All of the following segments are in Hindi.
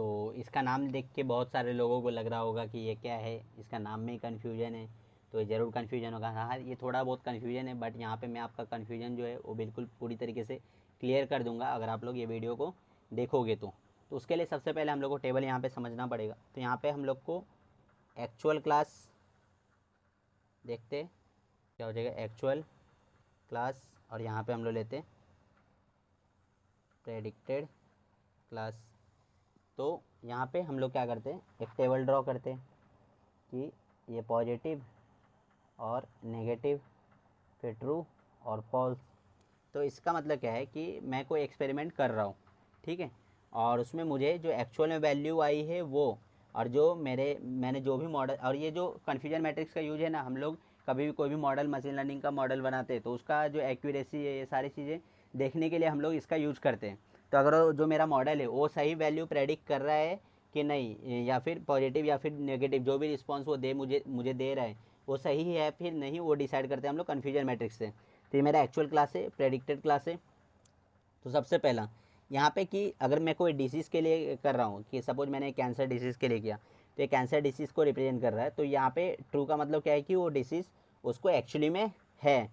तो इसका नाम देख के बहुत सारे लोगों को लग रहा होगा कि ये क्या है, इसका नाम में ही कन्फ्यूजन है। तो ये ज़रूर कन्फ्यूजन होगा। हाँ, ये थोड़ा बहुत कन्फ्यूजन है, बट यहाँ पे मैं आपका कन्फ्यूजन जो है वो बिल्कुल पूरी तरीके से क्लियर कर दूंगा अगर आप लोग ये वीडियो को देखोगे तो उसके लिए सबसे पहले हम लोग को टेबल यहाँ पे समझना पड़ेगा। तो यहाँ पे हम लोग को एक्चुअल क्लास देखते क्या हो जाएगा, एक्चुअल क्लास, और यहाँ पे हम लोग लेते प्रेडिक्टेड क्लास। तो यहाँ पे हम लोग क्या करते हैं, एक टेबल ड्रॉ करते हैं कि ये पॉजिटिव और नेगेटिव, फिर ट्रू और फॉल्स। तो इसका मतलब क्या है कि मैं कोई एक्सपेरिमेंट कर रहा हूँ, ठीक है, और उसमें मुझे जो एक्चुअल में वैल्यू आई है वो, और जो मैंने जो भी मॉडल, और ये जो कन्फ्यूजन मैट्रिक्स का यूज है ना, हम लोग कभी भी कोई भी मॉडल, मशीन लर्निंग का मॉडल बनाते हैं तो उसका जो एक्यूरेसी है, ये सारी चीज़ें देखने के लिए हम लोग इसका यूज करते हैं। तो अगर जो मेरा मॉडल है वो सही वैल्यू प्रेडिक्ट कर रहा है कि नहीं, या फिर पॉजिटिव या फिर नेगेटिव, जो भी रिस्पॉन्स वो मुझे दे रहा है वो सही है फिर नहीं, वो डिसाइड करते हैं हम लोग कन्फ्यूजन मैट्रिक्स से। तो ये मेरा एक्चुअल क्लास है, प्रेडिक्टेड क्लास है। तो सबसे पहला यहाँ पे कि अगर मैं कोई डिसीज़ के लिए कर रहा हूँ, कि सपोज मैंने कैंसर डिसीज़ के लिए किया, तो ये कैंसर डिसीज़ को रिप्रेजेंट कर रहा है। तो यहाँ पे ट्रू का मतलब क्या है कि वो डिसीज़ उसको एक्चुअली में है,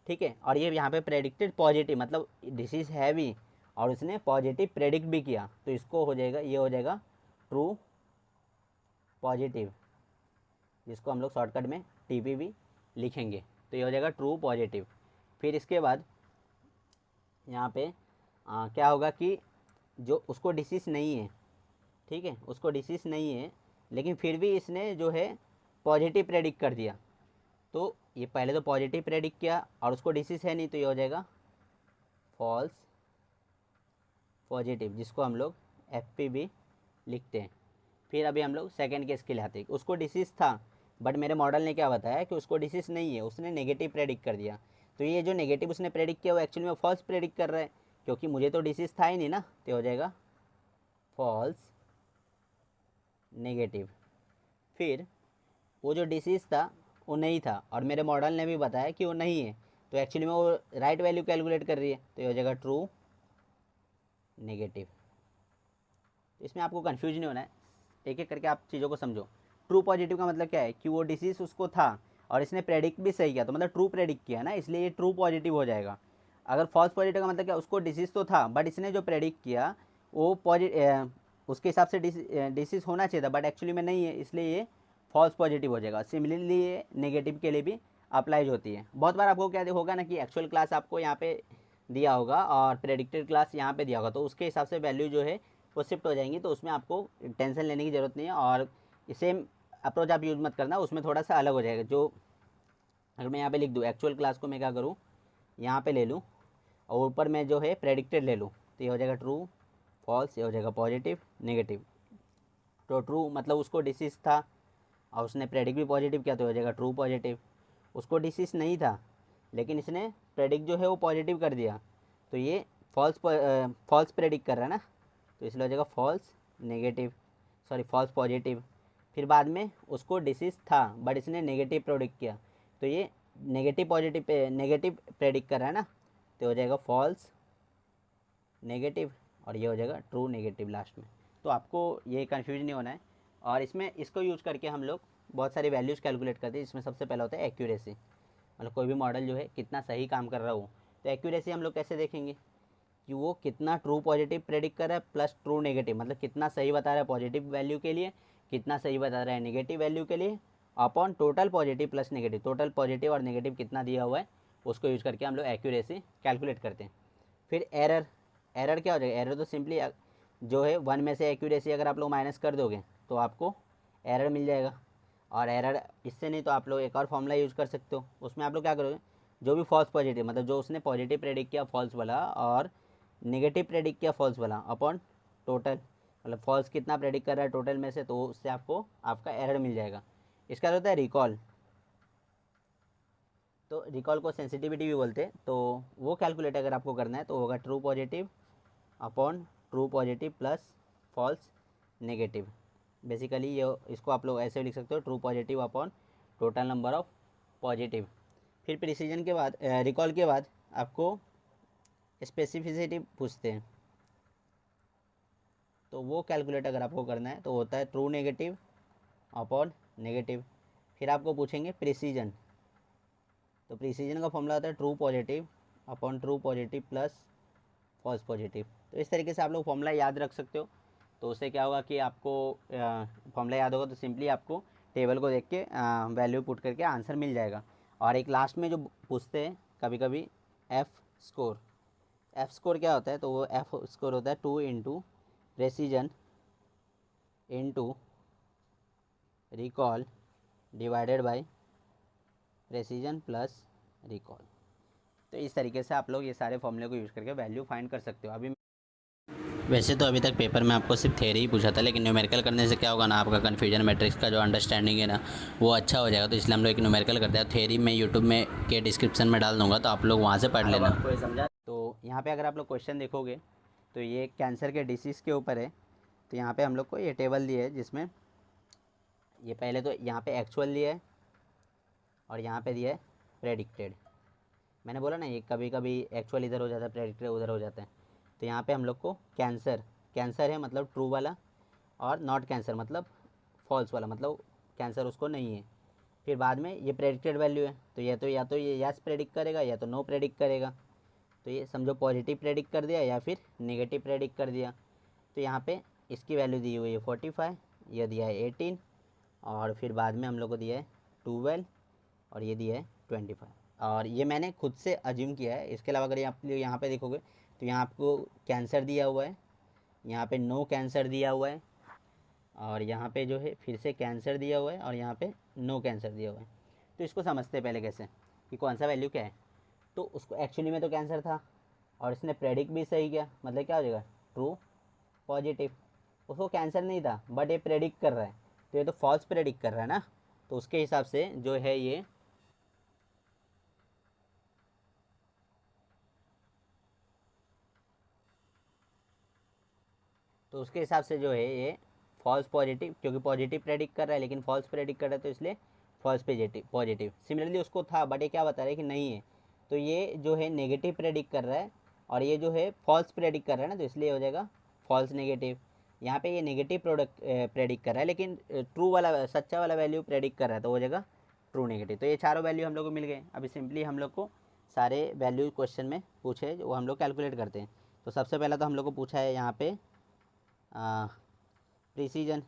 ठीक है। और ये यहाँ पे प्रेडिक्टेड पॉजिटिव, मतलब डिसीज़ है भी और उसने पॉजिटिव प्रेडिक्ट भी किया, तो इसको हो जाएगा, ये हो जाएगा ट्रू पॉजिटिव, जिसको हम लोग शॉर्टकट में TPV लिखेंगे। तो ये हो जाएगा ट्रू पॉजिटिव। फिर इसके बाद यहाँ पे क्या होगा कि जो उसको डिसीज़ नहीं है, ठीक है, उसको डिसीज़ नहीं है, लेकिन फिर भी इसने जो है पॉजिटिव प्रेडिक्ट कर दिया। तो ये पहले तो पॉजिटिव प्रेडिक्ट किया और उसको डिसीज़ है नहीं, तो ये हो जाएगा फॉल्स पॉजिटिव, जिसको हम लोग FPV लिखते हैं। फिर अभी हम लोग सेकेंड केस के लिए आते हैं। उसको डिसीज़ था बट मेरे मॉडल ने क्या बताया कि उसको डिसीज़ नहीं है, उसने नेगेटिव प्रेडिक्ट कर दिया। तो ये जो नेगेटिव उसने प्रेडिक्ट किया वो एक्चुअली में फॉल्स प्रेडिक्ट कर रहा है, क्योंकि मुझे तो डिसीज़ था ही नहीं ना। तो हो जाएगा फॉल्स नेगेटिव। फिर वो जो डिसीज़ था वो नहीं था और मेरे मॉडल ने भी बताया कि वो नहीं है, तो एक्चुअली में वो राइट वैल्यू कैलकुलेट कर रही है। तो ये हो जाएगा ट्रू नेगेटिव। इसमें आपको कन्फ्यूज नहीं होना है, एक एक करके आप चीज़ों को समझो। ट्रू पॉजिटिव का मतलब क्या है कि वो डिसीज़ उसको था और इसने प्रेडिक्ट भी सही किया, तो मतलब ट्रू प्रेडिक्ट किया ना, इसलिए ये ट्रू पॉजिटिव हो जाएगा। अगर फॉल्स पॉजिटिव का मतलब क्या, उसको डिसीज़ तो था बट इसने जो प्रेडिक्ट किया वो उसके हिसाब से डिसीज़ होना चाहिए था बट एक्चुअली में नहीं है, इसलिए ये फॉल्स पॉजिटिव हो जाएगा। सिमिलरली ये नेगेटिव के लिए भी अप्लाइज होती है। बहुत बार आपको क्या होगा ना कि एक्चुअल क्लास आपको यहाँ पे दिया होगा और प्रेडिक्टेड क्लास यहाँ पे दिया होगा, तो उसके हिसाब से वैल्यू जो है वो शिफ्ट हो जाएंगी। तो उसमें आपको टेंशन लेने की ज़रूरत नहीं है और सेम अप्रोच आप यूज़ मत करना, उसमें थोड़ा सा अलग हो जाएगा। जो अगर मैं यहाँ पे लिख दूँ एक्चुअल क्लास को मैं क्या करूँ, यहाँ पे ले लूँ और ऊपर में जो है प्रेडिक्टेड ले लूँ, तो ये हो जाएगा ट्रू फॉल्स, ये हो जाएगा पॉजिटिव नेगेटिव। तो ट्रू मतलब उसको डिसीज़ था और उसने प्रेडिक्ट भी पॉजिटिव किया, तो हो जाएगा ट्रू पॉजिटिव। उसको डिसीज़ नहीं था लेकिन इसने प्रेडिक्ट जो है वो पॉजिटिव कर दिया, तो ये फॉल्स प्रेडिक्ट कर रहा है ना, तो इसलिए हो जाएगा false negative, sorry false positive. फिर बाद में उसको डिसीज़ था बट इसने नेगेटिव प्रेडिक्ट किया, तो ये negative positive pay negative predict कर रहा है ना, तो हो जाएगा फॉल्स नेगेटिव और ये हो जाएगा ट्रू नेगेटिव लास्ट में। तो आपको ये कन्फ्यूज नहीं होना है। और इसमें इसको यूज़ करके हम लोग बहुत सारी वैल्यूज़ कैलकुलेट करते हैं, जिसमें सबसे पहला होता है एक्यूरेसी, मतलब कोई भी मॉडल जो है कितना सही काम कर रहा हो। तो एक्यूरेसी हम लोग कैसे देखेंगे कि वो कितना ट्रू पॉजिटिव प्रेडिक्ट कर रहा है प्लस ट्रू नेगेटिव, मतलब कितना सही बता रहा है पॉजिटिव वैल्यू के लिए, कितना सही बता रहा है नेगेटिव वैल्यू के लिए, upon total positive plus negative, total positive और नेगेटिव कितना दिया हुआ है उसको यूज़ करके हम लोग एक्यूरेसी कैलकुलेट करते हैं। फिर एरर, एरर क्या हो जाएगा, एरर तो सिंपली जो है 1 में से एक्यूरेसी अगर आप लोग माइनस कर दोगे तो आपको एरर मिल जाएगा। और एरर इससे नहीं तो आप लोग एक और फॉर्मूला यूज़ कर सकते हो, उसमें आप लोग क्या करोगे, जो भी फॉल्स पॉजिटिव, मतलब जो उसने पॉजिटिव प्रेडिक्ट किया फॉल्स वाला और नेगेटिव प्रेडिक्ट किया फॉल्स वाला, अपॉन टोटल, मतलब फॉल्स कितना प्रेडिक्ट कर रहा है टोटल में से, तो उससे आपको आपका एरर मिल जाएगा। इसका होता है रिकॉल। तो रिकॉल को सेंसिटिविटी भी बोलते हैं। तो वो कैलकुलेट अगर आपको करना है तो होगा true positive upon true positive plus false negative. Basically ये इसको आप लोग ऐसे लिख सकते हो, true positive upon total number of positive. फिर प्रिसीजन के बाद रिकॉल के बाद आपको स्पेसिफिसिटी पूछते हैं। तो वो कैलकुलेट अगर आपको करना है तो होता है ट्रू नेगेटिव अपॉन नेगेटिव। फिर आपको पूछेंगे प्रिसीजन, तो प्रिसीजन का फॉर्मूला होता है true positive upon true positive plus false positive. तो इस तरीके से आप लोग फॉर्मूला याद रख सकते हो। तो उससे क्या होगा कि आपको फॉर्मूला याद होगा तो सिंपली आपको टेबल को देख के वैल्यू पुट करके आंसर मिल जाएगा। और एक लास्ट में जो पूछते हैं कभी कभी एफ़ स्कोर, एफ़ स्कोर क्या होता है, तो वो एफ़ स्कोर होता है 2 into precision into recall divided by precision plus recall. तो इस तरीके से आप लोग ये सारे फॉर्मूले को यूज़ करके वैल्यू फाइंड कर सकते हो। अभी वैसे तो अभी तक पेपर में आपको सिर्फ थ्योरी ही पूछा था, लेकिन न्यूमेरिकल करने से क्या होगा ना, आपका कन्फ्यूजन मैट्रिक्स का जो अंडरस्टैंडिंग है ना वो अच्छा हो जाएगा। तो इसलिए हम लोग एक न्यूमेरिकल करते हैं। थ्योरी मैं यूट्यूब में के डिस्क्रिप्शन में डाल दूँगा, तो आप लोग वहाँ से पढ़ लेना। कोई समझा? तो यहाँ पे अगर आप लोग क्वेश्चन देखोगे तो ये कैंसर के डिसीज़ के ऊपर है। तो यहाँ पे हम लोग को ये टेबल दिया है जिसमें ये पहले तो यहाँ पे एक्चुअल दिया है और यहाँ पे दिया है प्रेडिक्टेड। मैंने बोला ना ये कभी कभी एक्चुअल इधर हो जाता है, प्रेडिक्टेड उधर हो जाता है। तो यहाँ पे हम लोग को कैंसर, कैंसर है मतलब ट्रू वाला, और नॉट कैंसर मतलब फॉल्स वाला, मतलब कैंसर उसको नहीं है। फिर बाद में ये प्रेडिक्टेड वैल्यू है, तो या तो ये यस प्रेडिक्ट करेगा या तो नो प्रेडिक्ट करेगा। तो ये समझो पॉजिटिव प्रेडिक्ट कर दिया या फिर नेगेटिव प्रेडिक्ट कर दिया। तो यहाँ पे इसकी वैल्यू दी हुई है 45, ये दिया है 18, और फिर बाद में हम लोग को दिया है 12, और ये दिया है 25। और ये मैंने खुद से अज्यूम किया है। इसके अलावा अगर आप यहाँ पे देखोगे तो यहाँ आपको कैंसर दिया हुआ है, यहाँ पे नो कैंसर दिया हुआ है, और यहाँ पे जो है फिर से कैंसर दिया हुआ है, और यहाँ पे नो कैंसर दिया हुआ है। तो इसको समझते हैं पहले कैसे कि कौन सा वैल्यू क्या है। तो उसको एक्चुअली में तो कैंसर था और इसने प्रेडिक्ट भी सही किया, मतलब क्या हो जाएगा ट्रू पॉजिटिव। उसको कैंसर नहीं था बट ये प्रेडिक्ट कर रहा है, तो ये तो फॉल्स प्रेडिक्ट कर रहा है ना। तो उसके हिसाब से जो है ये तो उसके हिसाब से जो है ये फॉल्स पॉजिटिव, क्योंकि पॉजिटिव प्रेडिक्ट कर रहा है लेकिन फॉल्स प्रेडिक्ट कर रहा है तो इसलिए फॉल्स पॉजिटिव। सिमिलरली उसको था बट ये क्या बता रहा है कि नहीं है, तो ये जो है नेगेटिव प्रेडिक्ट कर रहा है और ये जो है फॉल्स प्रेडिक्ट कर रहा है ना, तो इसलिए हो जाएगा फॉल्स नेगेटिव। यहाँ पे ये नेगेटिव प्रोडक्ट प्रेडिक्ट कर रहा है लेकिन ट्रू वाला सच्चा वाला वैल्यू प्रेडिक्ट कर रहा है, तो हो जाएगा ट्रू नेगेटिव। तो ये चारों वैल्यू हम लोग को मिल गए। अभी सिंपली हम लोग को सारे वैल्यू क्वेश्चन में पूछे वो हम लोग कैलकुलेट करते हैं। तो सबसे पहला तो हम लोग को पूछा है यहाँ पे प्रिसीजन।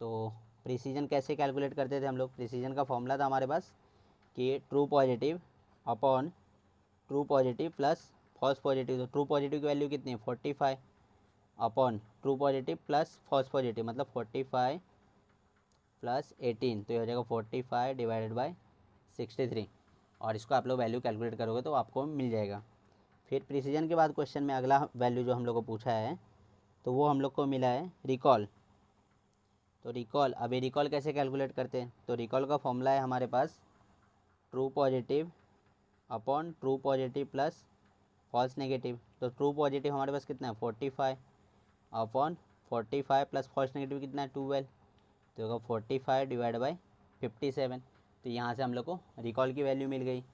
तो प्रिसीजन कैसे कैलकुलेट करते थे हम लोग, प्रिसीजन का फॉर्मूला था हमारे पास कि true positive upon true positive plus false positive. तो ट्रू पॉजिटिव की वैल्यू कितनी है 45 upon true positive plus false positive, मतलब 45 प्लस 18, तो ये हो जाएगा 45 डिवाइडेड बाय 63। और इसको आप लोग वैल्यू कैलकुलेट करोगे तो आपको मिल जाएगा। फिर प्रिसीजन के बाद क्वेश्चन में अगला वैल्यू जो हम लोग को पूछा है तो वो हम लोग को मिला है रिकॉल। तो रिकॉल, अभी रिकॉल कैसे कैलकुलेट करते हैं, तो रिकॉल का फॉर्मूला है हमारे पास true positive upon true positive plus false negative. तो ट्रू पॉजिटिव हमारे पास कितना है 45 अपॉन 45 प्लस फॉल्स नेगेटिव कितना है 12, तो होगा 45 डिवाइड बाई 57। तो यहाँ से हम लोग को रिकॉल की वैल्यू मिल गई।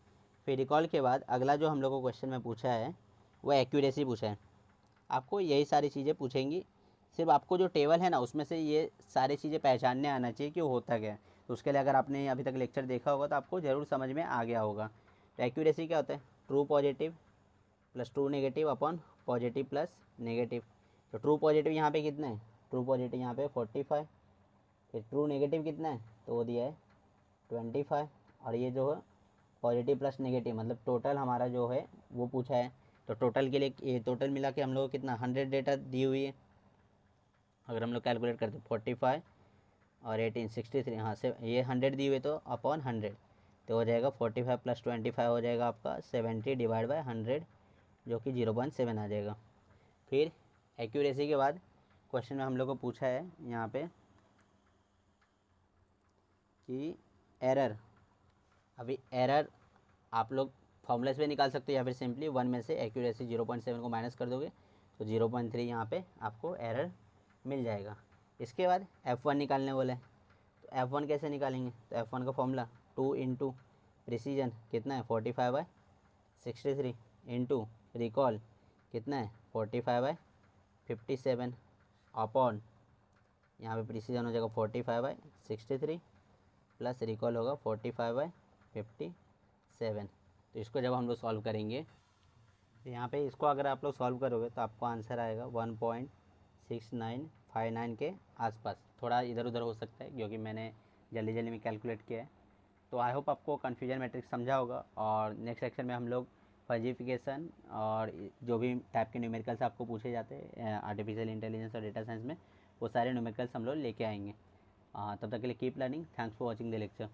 फिर रिकॉल के बाद अगला जो हम लोग को क्वेश्चन में पूछा है वो एक्यूरेसी पूछा है। आपको यही सारी चीज़ें पूछेंगी, सिर्फ आपको जो टेबल है ना उसमें से ये सारी चीज़ें पहचानने आना चाहिए कि वो होता क्या है। तो उसके लिए अगर आपने अभी तक लेक्चर देखा होगा तो आपको ज़रूर समझ में आ गया होगा। तो एक्यूरेसी क्या होता है true positive plus true negative upon positive plus negative. तो ट्रू पॉजिटिव यहाँ पे कितना है, ट्रू पॉजिटिव यहाँ पे 45, फिर ट्रू नेगेटिव कितना है तो वो दिया है 25, और ये जो है पॉजिटिव प्लस नेगेटिव मतलब टोटल हमारा जो है वो पूछा है। तो टोटल के लिए ये टोटल मिला के हम लोग को कितना 100 डेटा दी हुई है। अगर हम लोग कैलकुलेट करते 45 और 18 63, हाँ से ये 100 दी हुई तो अपॉन 100, तो हो जाएगा 45 प्लस 25 हो जाएगा आपका 70 डिवाइड बाय 100, जो कि 0.7 आ जाएगा। फिर एक्यूरेसी के बाद क्वेश्चन में हम लोग को पूछा है यहाँ पे कि एरर, अभी एरर आप लोग फॉर्मूले से निकाल सकते हो या फिर सिंपली 1 में से एक्यूरेसी 0.7 को माइनस कर दोगे तो 0.3 यहाँ पे आपको एरर मिल जाएगा। इसके बाद F1 निकालने बोले, तो F1 कैसे निकालेंगे, तो F1 का फॉर्मूला 2 इंटू प्रिसीजन कितना है 45 बाय 63 इंटू रिकॉल कितना है 45 बाय 57 अपॉन यहाँ पे प्रिसीजन हो जाएगा 45/63 प्लस रिकॉल होगा 45/57। तो इसको जब हम लोग सॉल्व करेंगे तो यहाँ पे इसको अगर आप लोग सॉल्व करोगे तो आपको आंसर आएगा 1.6959 के आसपास। थोड़ा इधर उधर हो सकता है क्योंकि मैंने जल्दी जल्दी में कैलकुलेट किया है। तो आई होप आपको कन्फ्यूजन मैट्रिक्स समझा होगा, और नेक्स्ट सेक्शन में हम लोग फंजीफिकेशन और जो भी टाइप के न्यूमेरिकल्स आपको पूछे जाते हैं आर्टिफिशियल इंटेलिजेंस और डेटा साइंस में, वो सारे न्यूमेरिकल्स हम लोग लेके आएंगे। तब तक के लिए keep learning. Thanks for watching the lecture.